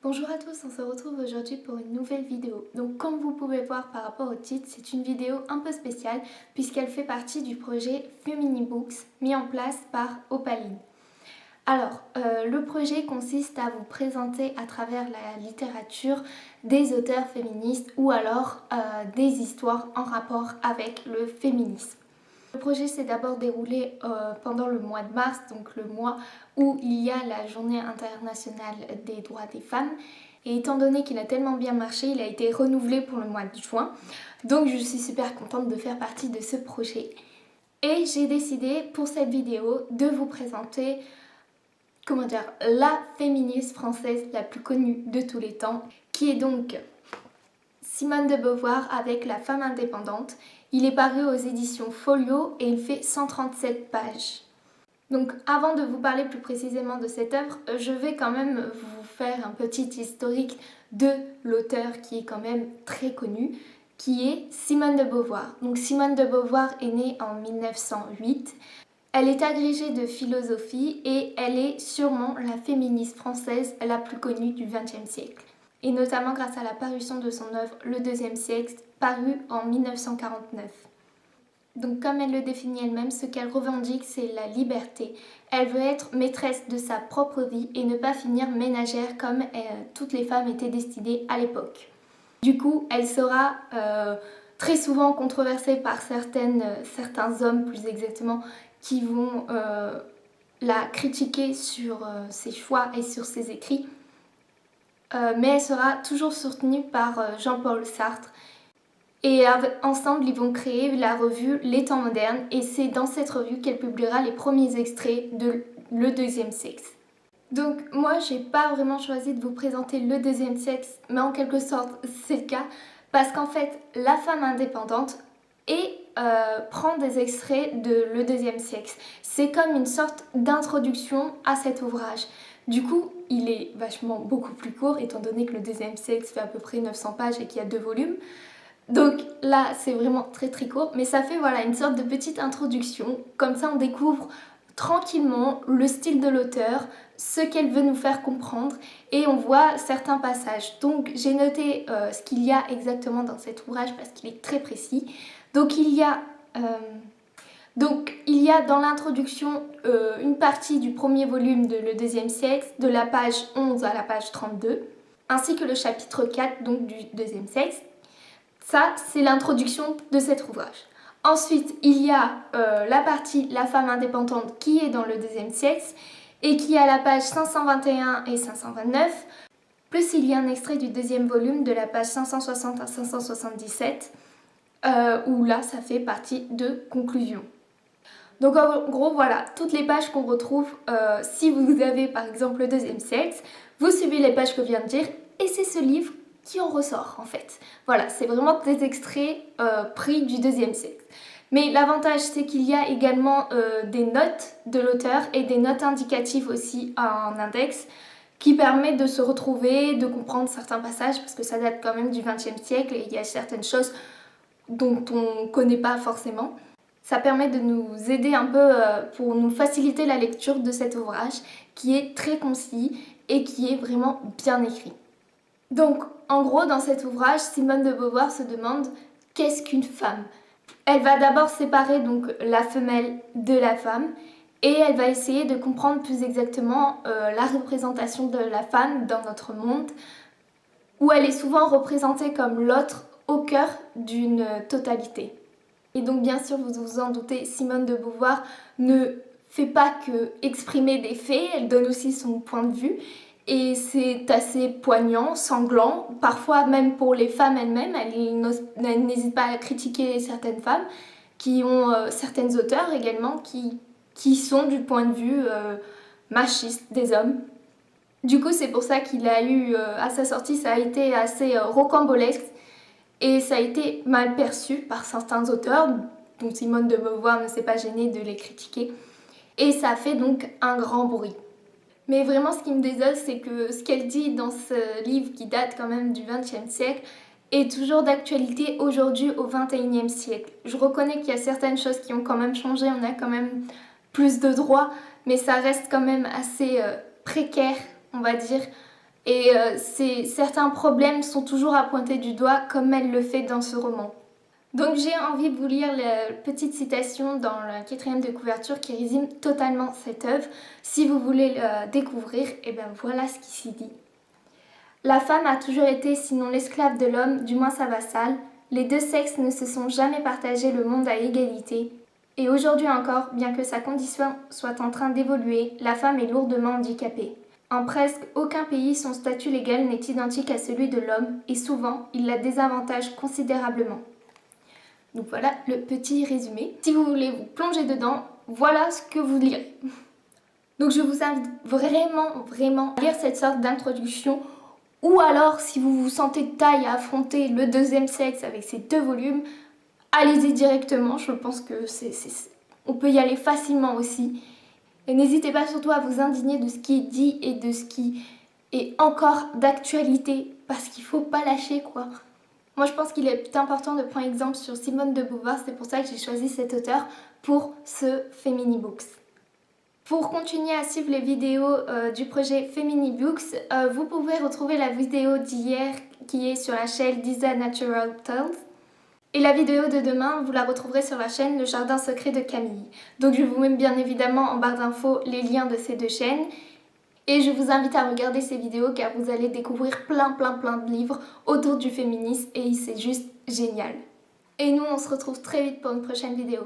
Bonjour à tous, on se retrouve aujourd'hui pour une nouvelle vidéo. Donc comme vous pouvez voir par rapport au titre, c'est une vidéo un peu spéciale puisqu'elle fait partie du projet Femini Books mis en place par Opaline. Alors, le projet consiste à vous présenter à travers la littérature des auteurs féministes ou alors des histoires en rapport avec le féminisme. Le projet s'est d'abord déroulé pendant le mois de mars, donc le mois où il y a la journée internationale des droits des femmes. Et étant donné qu'il a tellement bien marché, il a été renouvelé pour le mois de juin. Donc je suis super contente de faire partie de ce projet. Et j'ai décidé pour cette vidéo de vous présenter, la féministe française la plus connue de tous les temps, qui est donc Simone de Beauvoir avec La femme indépendante. Il est paru aux éditions Folio et il fait 137 pages. Donc avant de vous parler plus précisément de cette œuvre, je vais quand même vous faire un petit historique de l'auteur qui est quand même très connu, qui est Simone de Beauvoir. Donc Simone de Beauvoir est née en 1908. Elle est agrégée de philosophie et elle est sûrement la féministe française la plus connue du XXe siècle. Et notamment grâce à la parution de son œuvre Le deuxième siècle, paru en 1949. Donc comme elle le définit elle-même, ce qu'elle revendique, c'est la liberté. Elle veut être maîtresse de sa propre vie et ne pas finir ménagère comme toutes les femmes étaient destinées à l'époque. Du coup, elle sera très souvent controversée par certains hommes, plus exactement, qui vont la critiquer sur ses choix et sur ses écrits. Mais elle sera toujours soutenue par Jean-Paul Sartre. Et ensemble, ils vont créer la revue Les Temps modernes et c'est dans cette revue qu'elle publiera les premiers extraits de Le deuxième sexe. Donc moi, j'ai pas vraiment choisi de vous présenter Le deuxième sexe, mais en quelque sorte, c'est le cas, parce qu'en fait, La femme indépendante prend des extraits de Le deuxième sexe. C'est comme une sorte d'introduction à cet ouvrage. Du coup, il est vachement beaucoup plus court, étant donné que Le deuxième sexe fait à peu près 900 pages et qu'il y a 2 volumes. Donc là, c'est vraiment très très court, mais ça fait une sorte de petite introduction. Comme ça, on découvre tranquillement le style de l'auteur, ce qu'elle veut nous faire comprendre et on voit certains passages. Donc j'ai noté ce qu'il y a exactement dans cet ouvrage parce qu'il est très précis. Donc il y a dans l'introduction une partie du premier volume de Le deuxième siècle, de la page 11 à la page 32, ainsi que le chapitre 4 donc, du deuxième siècle. Ça, c'est l'introduction de cet ouvrage. Ensuite, il y a la partie La femme indépendante qui est dans Le deuxième siècle et qui est à la page 521 et 529. Plus il y a un extrait du deuxième volume de la page 560 à 577 où là, ça fait partie de conclusion. Donc en gros, voilà, toutes les pages qu'on retrouve, si vous avez par exemple Le deuxième siècle, vous suivez les pages que je viens de dire et c'est ce livre qui en ressort en fait. Voilà, c'est vraiment des extraits pris du deuxième siècle. Mais l'avantage c'est qu'il y a également des notes de l'auteur et des notes indicatives aussi en index qui permettent de se retrouver, de comprendre certains passages parce que ça date quand même du XXe siècle et il y a certaines choses dont on ne connaît pas forcément. Ça permet de nous aider un peu pour nous faciliter la lecture de cet ouvrage qui est très concis et qui est vraiment bien écrit. Donc, en gros, dans cet ouvrage, Simone de Beauvoir se demande qu'est-ce qu'une femme. Elle va d'abord séparer donc la femelle de la femme et elle va essayer de comprendre plus exactement la représentation de la femme dans notre monde, où elle est souvent représentée comme l'autre au cœur d'une totalité. Et donc, bien sûr, vous vous en doutez, Simone de Beauvoir ne fait pas que exprimer des faits, elle donne aussi son point de vue. Et c'est assez poignant, sanglant, parfois même pour les femmes elles-mêmes. Elle n'hésite pas à critiquer certaines femmes qui ont certains auteurs également qui sont du point de vue machiste des hommes. Du coup, c'est pour ça qu'il a eu, à sa sortie, ça a été assez rocambolesque et ça a été mal perçu par certains auteurs, dont Simone de Beauvoir ne s'est pas gênée de les critiquer. Et ça a fait donc un grand bruit. Mais vraiment, ce qui me désole, c'est que ce qu'elle dit dans ce livre qui date quand même du XXe siècle est toujours d'actualité aujourd'hui au XXIe siècle. Je reconnais qu'il y a certaines choses qui ont quand même changé, on a quand même plus de droits, mais ça reste quand même assez précaire, on va dire, Et certains problèmes sont toujours à pointer du doigt comme elle le fait dans ce roman. Donc j'ai envie de vous lire la petite citation dans la 4e de couverture qui résume totalement cette œuvre. Si vous voulez le découvrir, et bien voilà ce qui s'y dit. La femme a toujours été, sinon l'esclave de l'homme, du moins sa vassale. Les deux sexes ne se sont jamais partagé le monde à égalité. Et aujourd'hui encore, bien que sa condition soit en train d'évoluer, la femme est lourdement handicapée. En presque aucun pays, son statut légal n'est identique à celui de l'homme et souvent, il la désavantage considérablement. Donc voilà le petit résumé. Si vous voulez vous plonger dedans, voilà ce que vous lirez. Donc je vous invite vraiment à lire cette sorte d'introduction, ou alors si vous vous sentez de taille à affronter le deuxième sexe avec ces 2 volumes, allez-y directement, je pense que on peut y aller facilement aussi. Et n'hésitez pas surtout à vous indigner de ce qui est dit et de ce qui est encore d'actualité, parce qu'il faut pas lâcher quoi. Moi je pense qu'il est important de prendre exemple sur Simone de Beauvoir, c'est pour ça que j'ai choisi cet auteur pour ce Femini Books. Pour continuer à suivre les vidéos du projet Femini Books, vous pouvez retrouver la vidéo d'hier qui est sur la chaîne Disa Natural Tales. Et la vidéo de demain, vous la retrouverez sur la chaîne Le Jardin Secret de Camille. Donc je vous mets bien évidemment en barre d'infos les liens de ces 2 chaînes. Et je vous invite à regarder ces vidéos car vous allez découvrir plein de livres autour du féminisme et c'est juste génial. Et nous on se retrouve très vite pour une prochaine vidéo.